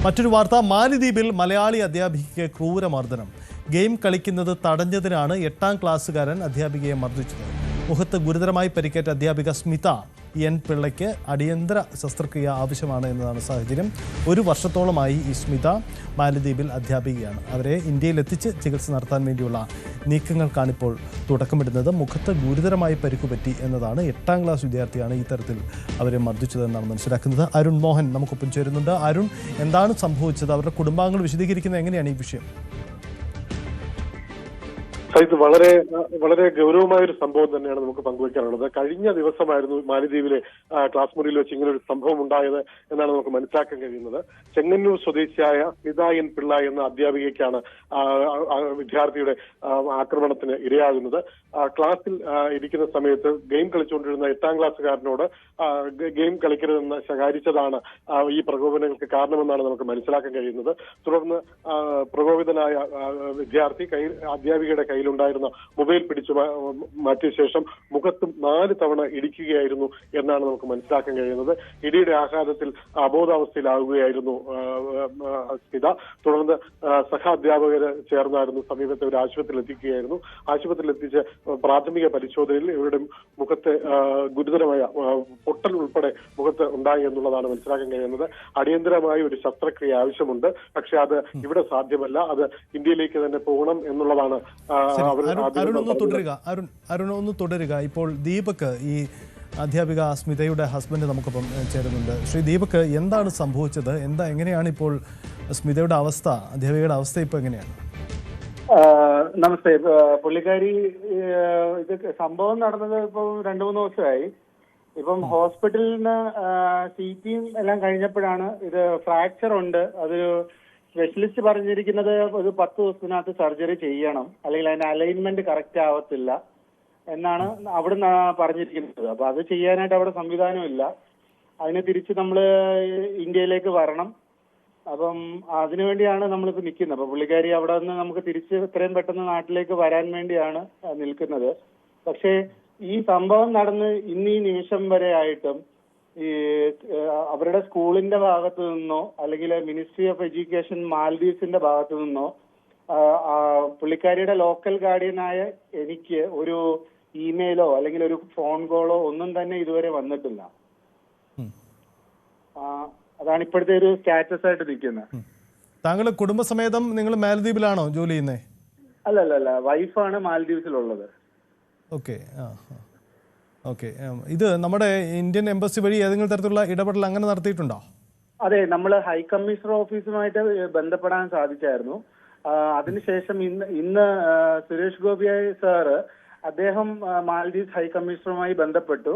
മറ്റൊരു വാർത്ത, മാലിദ്വീപിൽ മലയാളി അധ്യാപികയ്ക്ക് ക്രൂരമർദ്ദനം. ഗെയിം കളിക്കുന്നത് തടഞ്ഞതിനാണ് 8ാം ക്ലാസ്സുകാരൻ അധ്യാപികയെ മർദ്ദിച്ചത്. മുഖത്ത് ഗുരുതരമായി പരിക്കേറ്റ അധ്യാപിക സ്മിത എൻ പിള്ളയ്ക്ക് അടിയന്തര ശസ്ത്രക്രിയ ആവശ്യമാണ് എന്നതാണ് സാഹചര്യം. 1 വർഷത്തോളമായി ഈ സ്മിത മാലിദ്വീപിൽ അധ്യാപികയാണ്. അവരെ ഇന്ത്യയിലെത്തിച്ച് ചികിത്സ നടത്താൻ വേണ്ടിയുള്ള നീക്കങ്ങൾക്കാണിപ്പോൾ തുടക്കമിടുന്നത്. മുഖത്ത് ഗുരുതരമായി പരിക്കുപറ്റി എന്നതാണ്. 8ാം ക്ലാസ് വിദ്യാർത്ഥിയാണ് ഈ തരത്തിൽ അവരെ മർദ്ദിച്ചതെന്നാണ് മനസ്സിലാക്കുന്നത്. അരുൺ മോഹൻ നമുക്കൊപ്പം ചേരുന്നുണ്ട്. അരുൺ, എന്താണ് സംഭവിച്ചത്? അവരുടെ കുടുംബാംഗങ്ങൾ വിശദീകരിക്കുന്നത് എങ്ങനെയാണ് ഈ വിഷയം? ഇത് വളരെ ഗൗരവമായ ഒരു സംഭവം തന്നെയാണ് നമുക്ക് പങ്കുവയ്ക്കാനുള്ളത്. കഴിഞ്ഞ ദിവസമായിരുന്നു മാലിദ്വീപിലെ ക്ലാസ് മുറിയിൽ വെച്ച് ഇങ്ങനെ ഒരു സംഭവം ഉണ്ടായത് എന്നാണ് നമുക്ക് മനസ്സിലാക്കാൻ കഴിയുന്നത്. ചെങ്ങന്നൂർ സ്വദേശിയായ സ്മിത എൻ പിള്ള എന്ന അധ്യാപികയ്ക്കാണ് വിദ്യാർത്ഥിയുടെ ആക്രമണത്തിന് ഇരയാകുന്നത്. ക്ലാസ്സിൽ ഇരിക്കുന്ന സമയത്ത് ഗെയിം കളിച്ചുകൊണ്ടിരുന്ന 8ാം ക്ലാസ്സുകാരനോട് ഗെയിം കളിക്കരുതെന്ന് ശകാരിച്ചതാണ് ഈ പ്രകോപനങ്ങൾക്ക് കാരണമെന്നാണ് നമുക്ക് മനസ്സിലാക്കാൻ കഴിയുന്നത്. തുടർന്ന് പ്രകോപിതനായ വിദ്യാർത്ഥി അധ്യാപികയുടെ കയ്യിലുണ്ടായിരുന്ന മൊബൈൽ പിടിച്ചു മാറ്റിയ ശേഷം മുഖത്തും 4 തവണ ഇടിക്കുകയായിരുന്നു എന്നാണ് നമുക്ക് മനസ്സിലാക്കാൻ കഴിയുന്നത്. ഇടിയുടെ ആഘാതത്തിൽ അബോധാവസ്ഥയിലാവുകയായിരുന്നു സ്മിത. തുടർന്ന് സഹാധ്യാപകര് ചേർന്നായിരുന്നു സമീപത്തെ ഒരു ആശുപത്രിയിൽ എത്തിക്കുകയായിരുന്നു. ആശുപത്രിയിൽ എത്തിച്ച് പ്രാഥമിക പരിശോധനയിൽ ഇവരുടെ മുഖത്ത് ഗുരുതരമായ പൊട്ടൽ ഉൾപ്പെടെ മുഖത്ത് ഉണ്ടായി എന്നുള്ളതാണ് മനസ്സിലാക്കാൻ കഴിയുന്നത്. അടിയന്തരമായി ഒരു ശസ്ത്രക്രിയ ആവശ്യമുണ്ട്. പക്ഷെ അത് ഇവിടെ സാധ്യമല്ല. അത് ഇന്ത്യയിലേക്ക് തന്നെ പോകണം എന്നുള്ളതാണ്. അരുൺ ഒന്ന് തുടരുക. ഇപ്പോൾ ദീപക്, ഈ അധ്യാപിക സ്മിതയുടെ ഹസ്ബൻഡ് നമുക്കൊപ്പം ചേരുന്നുണ്ട്. ശ്രീ ദീപക്, എന്താണ് സംഭവിച്ചത്? എങ്ങനെയാണ് ഇപ്പോൾ സ്മിതയുടെ അവസ്ഥ, അധ്യാപികയുടെ അവസ്ഥ ഇപ്പോൾ എങ്ങനെയാണ്? നമസ്തേ. പുള്ളിക്കാരി ഇത് സംഭവം നടന്നത് ഇപ്പോൾ 2-3 ദിവസമായി. ഇപ്പം ഹോസ്പിറ്റലിൽ നിന്ന് CTയും എല്ലാം കഴിഞ്ഞപ്പോഴാണ് ഇത് ഫ്രാക്ചർ ഉണ്ട്, അതൊരു സ്പെഷ്യലിസ്റ്റ് പറഞ്ഞിരിക്കുന്നത് ഒരു 10 ദിവസത്തിനകത്ത് സർജറി ചെയ്യണം, അല്ലെങ്കിൽ അതിന്റെ അലൈൻമെന്റ് കറക്റ്റ് ആവത്തില്ല എന്നാണ് അവിടുന്ന് പറഞ്ഞിരിക്കുന്നത്. അപ്പൊ അത് ചെയ്യാനായിട്ട് അവിടെ സംവിധാനമില്ല. അതിന് തിരിച്ച് നമ്മള് ഇന്ത്യയിലേക്ക് വരണം. അപ്പം അതിനുവേണ്ടിയാണ് നമ്മളിപ്പോ നിൽക്കുന്നത്. അപ്പൊ പുള്ളിക്കാരി അവിടെ നിന്ന് നമുക്ക് തിരിച്ച് എത്രയും പെട്ടെന്ന് നാട്ടിലേക്ക് വരാൻ വേണ്ടിയാണ് നിൽക്കുന്നത്. പക്ഷേ ഈ സംഭവം നടന്ന് ഈ നിമിഷം വരെ ആയിട്ടും ഈ അവരുടെ സ്കൂളിന്റെ ഭാഗത്തു നിന്നോ അല്ലെങ്കിൽ മിനിസ്ട്രി ഓഫ് എഡ്യൂക്കേഷൻ മാൽദീവ്സിന്റെ ഭാഗത്തു നിന്നോ പുള്ളിക്കാരിയുടെ ലോക്കൽ ഗാർഡിയനായ എനിക്ക് ഒരു ഇമെയിലോ അല്ലെങ്കിൽ ഒരു ഫോൺ കോളോ ഒന്നും തന്നെ ഇതുവരെ വന്നിട്ടില്ല. അതാണ് ഇപ്പോഴത്തെ ഒരു സ്റ്റാറ്റസ് ആയിട്ട് നിൽക്കുന്നത്. താങ്കൾ കുടുംബസമേതം നിങ്ങൾ മാലദ്വീപിലാണോ ജോലി ചെയ്യുന്നത്? അല്ലല്ല, വൈഫാണ് മാലദ്വീപ്സിലുള്ളത്. ഓക്കെ. ഇത് നമ്മുടെ ഇന്ത്യൻ എംബസി വഴി ഏതെങ്കിലും തരത്തിലുള്ള ഇടപെടൽ അങ്ങനെ നടത്തിയിട്ടുണ്ടോ? അതെ, നമ്മൾ ഹൈ കമ്മീഷണർ ഓഫീസുമായിട്ട് ബന്ധപ്പെടാൻ സാധിച്ചായിരുന്നു. അതിനുശേഷം ഇന്ന് സുരേഷ് ഗോപി സാറ് അദ്ദേഹം മാലദ്വീപ്സ് ഹൈ കമ്മീഷണറുമായി ബന്ധപ്പെട്ടു.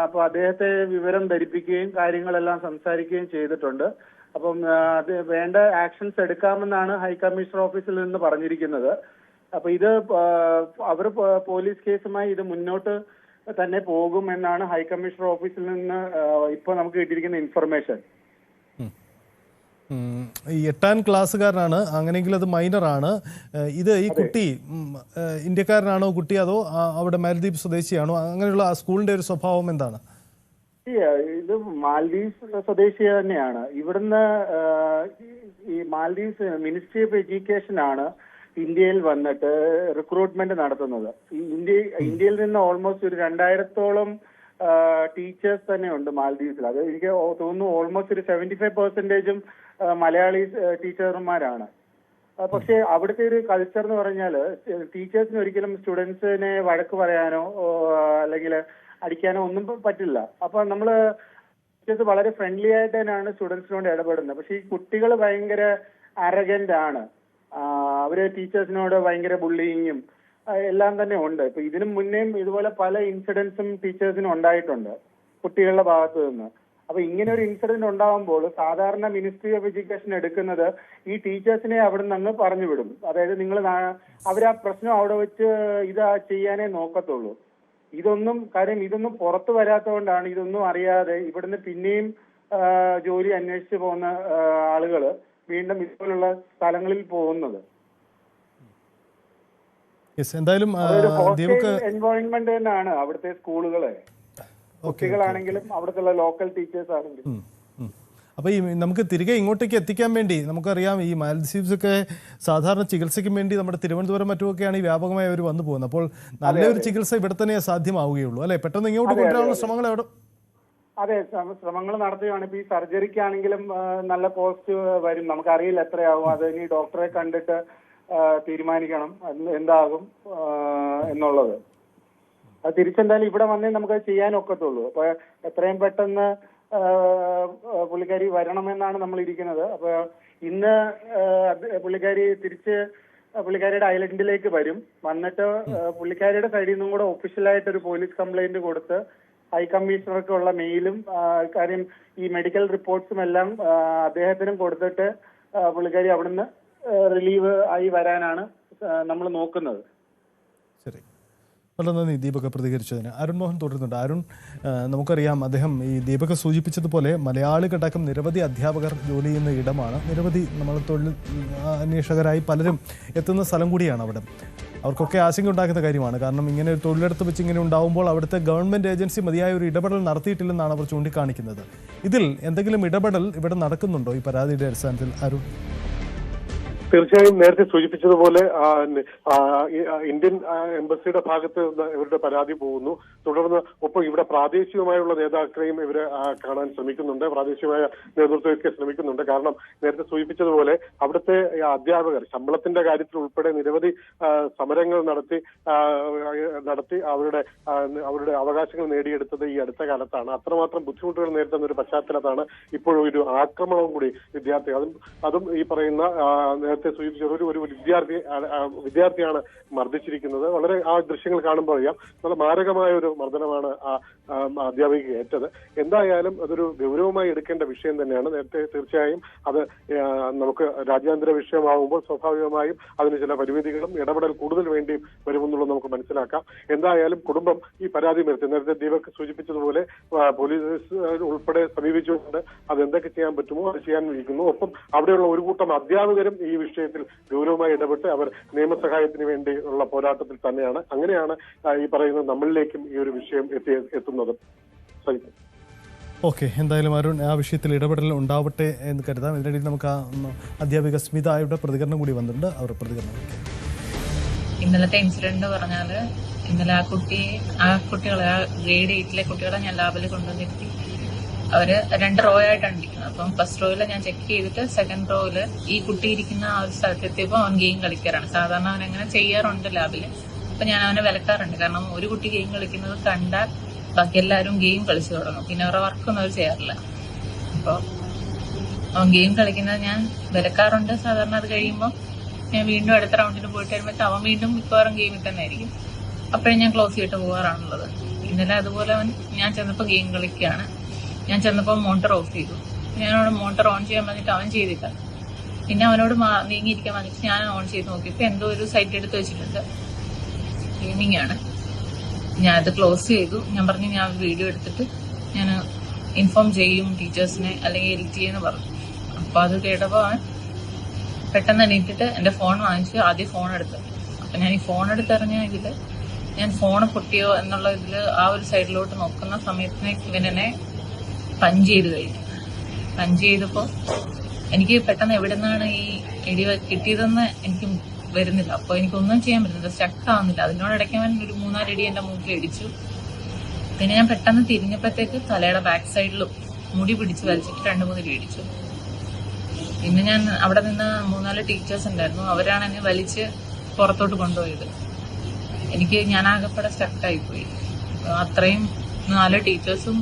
അപ്പൊ അദ്ദേഹത്തെ വിവരം ധരിപ്പിക്കുകയും കാര്യങ്ങളെല്ലാം സംസാരിക്കുകയും ചെയ്തിട്ടുണ്ട്. അപ്പം അത് വേണ്ട ആക്ഷൻസ് എടുക്കാമെന്നാണ് ഹൈ കമ്മീഷണർ ഓഫീസിൽ നിന്ന് പറഞ്ഞിരിക്കുന്നത്. അപ്പൊ ഇത് അവർ പോലീസ് കേസുമായി ഇത് മുന്നോട്ട് തന്നെ പോകും എന്നാണ് ഹൈ കമ്മീഷണർ ഓഫീസിൽ നിന്ന് ഇപ്പൊ നമുക്ക് കിട്ടിയിരിക്കുന്ന ഇൻഫർമേഷൻ. ഈ 8ാം ക്ലാസ്സുകാരനാണ്, അങ്ങനെയെങ്കിൽ അത് മൈനറാണ്. ഇത് ഈ കുട്ടി ഇന്ത്യക്കാരനാണോ കുട്ടി, അതോ അവിടെ മാലദ്വീപ് സ്വദേശിയാണോ? അങ്ങനെയുള്ള ആ സ്കൂളിന്റെ ഒരു സ്വഭാവം എന്താണ്? ഇത് മാലദ്വീപ്സ് സ്വദേശി തന്നെയാണ്. ഇവിടുന്ന് ഈ മാലദ്വീപ്സ് മിനിസ്ട്രി ഓഫ് എഡ്യൂക്കേഷൻ ആണ് ഇന്ത്യയിൽ വന്നിട്ട് റിക്രൂട്ട്മെന്റ് നടത്തുന്നത്. ഇന്ത്യയിൽ നിന്ന് ഓൾമോസ്റ്റ് ഒരു 2000-ഓളം ടീച്ചേഴ്സ് തന്നെ ഉണ്ട് മാലദ്വീപ്സിൽ. അത് എനിക്ക് തോന്നുന്നു ഓൾമോസ്റ്റ് ഒരു 75% മലയാളി ടീച്ചർമാരാണ്. പക്ഷെ അവിടുത്തെ ഒരു കൾച്ചർ എന്ന് പറഞ്ഞാൽ ടീച്ചേഴ്സിന് ഒരിക്കലും സ്റ്റുഡൻസിനെ വഴക്ക് പറയാനോ അല്ലെങ്കിൽ അടിക്കാനോ ഒന്നും പറ്റില്ല. അപ്പൊ നമ്മള് ടീച്ചേഴ്സ് വളരെ ഫ്രണ്ട്ലി ആയിട്ട് തന്നെയാണ് സ്റ്റുഡൻസിനോട് ഇടപെടുന്നത്. പക്ഷെ ഈ കുട്ടികൾ ഭയങ്കര അരഗന്റ് ആണ്. അവര് ടീച്ചേഴ്സിനോട് ഭയങ്കര ബുള്ളിങ്ങും എല്ലാം തന്നെ ഉണ്ട്. ഇപ്പൊ ഇതിനു മുന്നേയും ഇതുപോലെ പല ഇൻസിഡൻസും ടീച്ചേഴ്സിന് ഉണ്ടായിട്ടുണ്ട് കുട്ടികളുടെ ഭാഗത്തു നിന്ന്. അപ്പൊ ഇങ്ങനെ ഒരു ഇൻസിഡന്റ് ഉണ്ടാകുമ്പോൾ സാധാരണ മിനിസ്ട്രി ഓഫ് എഡ്യൂക്കേഷൻ എടുക്കുന്നത് ഈ ടീച്ചേഴ്സിനെ അവിടെ നിന്ന് പറഞ്ഞു വിടും. അതായത് നിങ്ങൾ അവരാ പ്രശ്നം അവിടെ വെച്ച് ഇത് ചെയ്യാനേ നോക്കത്തുള്ളൂ. ഇതൊന്നും പുറത്തു വരാത്തതുകൊണ്ടാണ് ഇതൊന്നും അറിയാതെ ഇവിടുന്ന് പിന്നെയും ജോലി അന്വേഷിച്ചു പോകുന്ന ആളുകള് വീണ്ടും ഇതുപോലുള്ള സ്ഥലങ്ങളിൽ പോകുന്നത്. എന്തായാലും എൻവയോൺമെന്റ് തന്നെയാണ് അവിടുത്തെ സ്കൂളുകളെ. കുട്ടികളാണെങ്കിലും അവിടുത്തെ ലോക്കൽ ടീച്ചേഴ്സ് ആണെങ്കിലും. അപ്പോൾ ഈ നമുക്ക് തിരികെ ഇങ്ങോട്ടേക്ക് എത്തിക്കാൻ വേണ്ടി നമുക്കറിയാം ഈ മാൽഡീവ്സ് ഒക്കെ സാധാരണ ചികിത്സയ്ക്ക് വേണ്ടി നമ്മുടെ തിരുവനന്തപുരം മറ്റുമൊക്കെയാണ് ഈ വ്യാപകമായി അവർ വന്നു പോകുന്നത്. അപ്പോൾ നല്ലൊരു ചികിത്സ ഇവിടെ തന്നെ സാധ്യമാവുകയുള്ളൂ അല്ലെ? പെട്ടെന്ന് ഇങ്ങോട്ട് കൊണ്ടുവരാനുള്ള ശ്രമങ്ങൾ എവിടെ? അതെ, ശ്രമങ്ങൾ നടത്തുകയാണ്. ഇപ്പൊ ഈ സർജറിക്കാണെങ്കിലും നല്ല കോസ്റ്റ് വരും. നമുക്കറിയില്ല എത്രയാവും. അത് ഇനി ഡോക്ടറെ കണ്ടിട്ട് തീരുമാനിക്കണം എന്താകും എന്നുള്ളത്. അത് തിരിച്ചെന്തായാലും ഇവിടെ വന്നേ നമുക്ക് ചെയ്യാൻ ഒക്കത്തുള്ളൂ. അപ്പൊ എത്രയും പെട്ടെന്ന് പുള്ളിക്കാരി വരണമെന്നാണ് നമ്മൾ ഇരിക്കുന്നത്. അപ്പൊ ഇന്ന് പുള്ളിക്കാരി പുള്ളിക്കാരിയുടെ ഐലൻഡിലേക്ക് വരും. വന്നിട്ട് പുള്ളിക്കാരിയുടെ സൈഡിൽ നിന്നും കൂടെ ഒഫീഷ്യലായിട്ട് ഒരു പോലീസ് കംപ്ലൈന്റ് കൊടുത്ത് ഹൈ കമ്മീഷണർക്കുള്ള മെയിലും കാര്യം ഈ മെഡിക്കൽ റിപ്പോർട്ട്സും എല്ലാം അദ്ദേഹത്തിനും കൊടുത്തിട്ട് പുള്ളിക്കാരി അവിടുന്ന് റിലീവ് ആയി വരാനാണ് നമ്മൾ നോക്കുന്നത്. ശരി, വളരെ നന്ദി ദീപക് പ്രതികരിച്ചതിന്. അരുൺ മോഹൻ തുടരുന്നുണ്ട്. അരുൺ, നമുക്കറിയാം അദ്ദേഹം ഈ ദീപക് സൂചിപ്പിച്ചതുപോലെ മലയാളികളടക്കം നിരവധി അധ്യാപകർ ജോലി ചെയ്യുന്ന ഇടമാണ്. നിരവധി നമ്മൾ തൊഴിൽ അന്വേഷകരായി പലരും എത്തുന്ന സ്ഥലം കൂടിയാണ് അവിടെ. അവർക്കൊക്കെ ആശങ്ക ഉണ്ടാക്കുന്ന കാര്യമാണ്. കാരണം ഇങ്ങനെ ഒരു തൊഴിലെടുത്ത് വെച്ച് ഇങ്ങനെ ഉണ്ടാവുമ്പോൾ അവിടുത്തെ ഗവൺമെൻറ് ഏജൻസി മതിയായ ഒരു ഇടപെടൽ നടത്തിയിട്ടില്ലെന്നാണ് അവർ ചൂണ്ടിക്കാണിക്കുന്നത്. ഇതിൽ എന്തെങ്കിലും ഇടപെടൽ ഇവിടെ നടക്കുന്നുണ്ടോ ഈ പരാതിയുടെ അടിസ്ഥാനത്തിൽ അരുൺ? തീർച്ചയായും നേരത്തെ സൂചിപ്പിച്ചതുപോലെ ഇന്ത്യൻ എംബസിയുടെ ഭാഗത്ത് ഇവരുടെ പരാതി പോകുന്നു. തുടർന്ന് ഒപ്പം ഇവിടെ പ്രാദേശികമായുള്ള നേതാക്കളെയും ഇവരെ കാണാൻ ശ്രമിക്കുന്നുണ്ട്, പ്രാദേശികമായ നേതൃത്വമൊക്കെ ശ്രമിക്കുന്നുണ്ട്. കാരണം നേരത്തെ സൂചിപ്പിച്ചതുപോലെ അവിടുത്തെ അധ്യാപകർ ശമ്പളത്തിന്റെ കാര്യത്തിൽ ഉൾപ്പെടെ നിരവധി സമരങ്ങൾ നടത്തി അവരുടെ അവകാശങ്ങൾ നേടിയെടുത്തത് ഈ അടുത്ത കാലത്താണ്. അത്രമാത്രം ബുദ്ധിമുട്ടുകൾ നേരിടുന്ന ഒരു പശ്ചാത്തലത്താണ് ഇപ്പോഴും ഒരു ആക്രമണവും കൂടി അതും ഈ പറയുന്ന നേരത്തെ സൂചിപ്പിച്ച ഒരു വിദ്യാർത്ഥിയാണ് മർദ്ദിച്ചിരിക്കുന്നത്. വളരെ ആ ദൃശ്യങ്ങൾ കാണുമ്പോൾ അറിയാം നല്ല മാരകമായ ഒരു മർദ്ദനമാണ് ആ അധ്യാപിക ഏറ്റത്. എന്തായാലും അതൊരു ഗൗരവമായി എടുക്കേണ്ട വിഷയം തന്നെയാണ്. നേരത്തെ തീർച്ചയായും അത് നമുക്ക് രാജ്യാന്തര വിഷയമാകുമ്പോൾ സ്വാഭാവികമായും അതിന് ചില പരിമിതികളും ഇടപെടൽ കൂടുതൽ വേണ്ടി വരുമെന്നുള്ളത് നമുക്ക് മനസ്സിലാക്കാം. എന്തായാലും കുടുംബം ഈ പരാതി നേരത്തെ ദീപക് സൂചിപ്പിച്ചതുപോലെ പോലീസ് ഉൾപ്പെടെ സമീപിച്ചുകൊണ്ട് അത് എന്തൊക്കെ ചെയ്യാൻ പറ്റുമോ അത് ചെയ്യാൻ ഇരിക്കുന്നു. ഒപ്പം അവിടെയുള്ള ഒരു കൂട്ടം അധ്യാപകരും ഈ വിഷയത്തിൽ ഗൗരവമായി ഇടപെട്ട് അവർ നിയമസഹായത്തിന് വേണ്ടി ഉള്ള പോരാട്ടത്തിൽ തന്നെയാണ്. അങ്ങനെയാണ് ഈ പറയുന്ന നമ്മളിലേക്കും ഈ ഒരു വിഷയം എത്തുന്നത്. ഓക്കെ, എന്തായാലും അരുൺ ആ വിഷയത്തിൽ ഇടപെടൽ ഉണ്ടാവട്ടെ എന്ന് കരുതാം. ഇതിനിടയിൽ നമുക്ക് അധ്യാപിക സ്മിതയുടെ പ്രതികരണം കൂടി വന്നിട്ടുണ്ട്. അവർ പ്രതികരണം ഇന്നലത്തെ ഇൻസിഡന്റ് പറഞ്ഞാല് ഇന്നലെ ആ കുട്ടികളെ ഗ്രേഡ് 8 കുട്ടികളെ ഞാൻ ലാബിൽ കൊണ്ടുവന്നിരുത്തി. അവര് 2 റോ ആയിട്ടാണ് ഇരിക്കുന്നത്. അപ്പം ഫസ്റ്റ് റോയില് ഞാൻ ചെക്ക് ചെയ്തിട്ട് സെക്കൻഡ് റോയില് ഈ കുട്ടി ഇരിക്കുന്ന ആ ഒരു സ്ഥലത്തെത്തിയപ്പോൾ അവൻ ഗെയിം കളിക്കാറാണ്. സാധാരണ അവൻ അങ്ങനെ ചെയ്യാറുണ്ട് ലാബില്. അപ്പൊ ഞാൻ അവനെ വിലക്കാറുണ്ട്. കാരണം ഒരു കുട്ടി ഗെയിം കളിക്കുന്നത് കണ്ടാൽ ബാക്കി എല്ലാവരും ഗെയിം കളിച്ചു തുടങ്ങും. പിന്നെ അവരുടെ വർക്കൊന്നും അവർ ചെയ്യാറില്ല. അപ്പൊ അവൻ ഗെയിം കളിക്കുന്നത് ഞാൻ വിലക്കാറുണ്ട്. സാധാരണ അത് കഴിയുമ്പോൾ ഞാൻ വീണ്ടും അടുത്ത റൗണ്ടിന് പോയിട്ട് വരുമ്പോൾ അവൻ വീണ്ടും മിക്കവാറും ഗെയിമിൽ തന്നെ ആയിരിക്കും. അപ്പോഴും ഞാൻ ക്ലോസ് ചെയ്തിട്ട് പോകാറാണുള്ളത്. ഇന്നലെ അതുപോലെ ഞാൻ ചെന്നപ്പോൾ ഗെയിം കളിക്കുകയാണ്. ഞാൻ ചെന്നപ്പോൾ മോട്ടർ ഓഫ് ചെയ്തു. ഞാനവിടെ മോട്ടർ ഓൺ ചെയ്യാൻ പറഞ്ഞിട്ട് അവൻ ചെയ്തില്ല. പിന്നെ അവനോട് നീങ്ങിയിരിക്കാൻ പറഞ്ഞിട്ട് ഞാൻ ഓൺ ചെയ്ത് നോക്കിയപ്പോൾ എന്തോ ഒരു സൈറ്റ് എടുത്ത് വെച്ചിട്ടുണ്ട്. ഗെയിമിംഗ് ആണ്. ഞാനത് ക്ലോസ് ചെയ്തു. ഞാൻ പറഞ്ഞു ഞാൻ വീഡിയോ എടുത്തിട്ട് ഞാൻ ഇൻഫോം ചെയ്യും ടീച്ചേഴ്സിനെ അല്ലെങ്കിൽ എഡിറ്റ് ചെയ്യുമെന്ന് പറഞ്ഞു. അപ്പൊ അത് കേട്ടപ്പോൾ അവൻ പെട്ടെന്ന് എണീറ്റിട്ട് എന്റെ ഫോൺ വാങ്ങിച്ച് ആദ്യം ഫോൺ എടുത്തു. അപ്പൊ ഞാൻ ഈ ഫോൺ എടുത്തെറിഞ്ഞ ഇതില് ഞാൻ ഫോൺ പൊട്ടിയോ എന്നുള്ള ഇതില് ആ ഒരു സൈഡിലോട്ട് നോക്കുന്ന സമയത്തിന് ഇവനെ പഞ്ച് ചെയ്ത് കഴിഞ്ഞു. പഞ്ച് ചെയ്തപ്പോ എനിക്ക് പെട്ടെന്ന് എവിടെ നിന്നാണ് ഈ ഇടി കിട്ടിയതെന്ന് എനിക്ക് വരുന്നില്ല. അപ്പൊ എനിക്കൊന്നും ചെയ്യാൻ പറ്റുന്നില്ല, സ്റ്റക്ക് ആവുന്നില്ല. അതിനോടിടയ്ക്ക് അവൻ ഒരു 3-4 ഇടി എന്റെ മൂക്കിൽ ഇടിച്ചു. പിന്നെ ഞാൻ പെട്ടെന്ന് തിരിഞ്ഞപ്പോഴത്തേക്ക് തലയുടെ ബാക്ക് സൈഡിലും മുടി പിടിച്ച് വലിച്ചിട്ട് 2-3 ഇടി ഇടിച്ചു. പിന്നെ ഞാൻ അവിടെ നിന്ന് 3-4 ടീച്ചേഴ്സ് ഉണ്ടായിരുന്നു. അവരാണ് എന്നെ വലിച്ച് പുറത്തോട്ട് കൊണ്ടുപോയത്. ഞാൻ ആകെപ്പാടെ സ്റ്റക്കായിപ്പോയി. അത്രയും 4 ടീച്ചേഴ്സും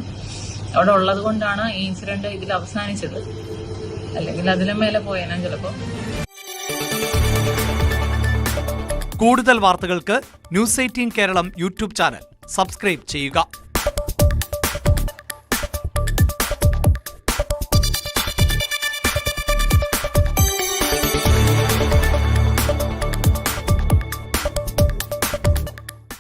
അവിടെ ഉള്ളത് കൊണ്ടാണ് ഈ ഇൻസിഡന്റ് ഇതിൽ അവസാനിച്ചത്. അല്ലെങ്കിൽ അതിലും മേലെ പോയേനാ ചിലപ്പോ. കൂടുതൽ വാർത്തകൾക്ക് News 18 Keralam YouTube channel subscribe ചെയ്യുക.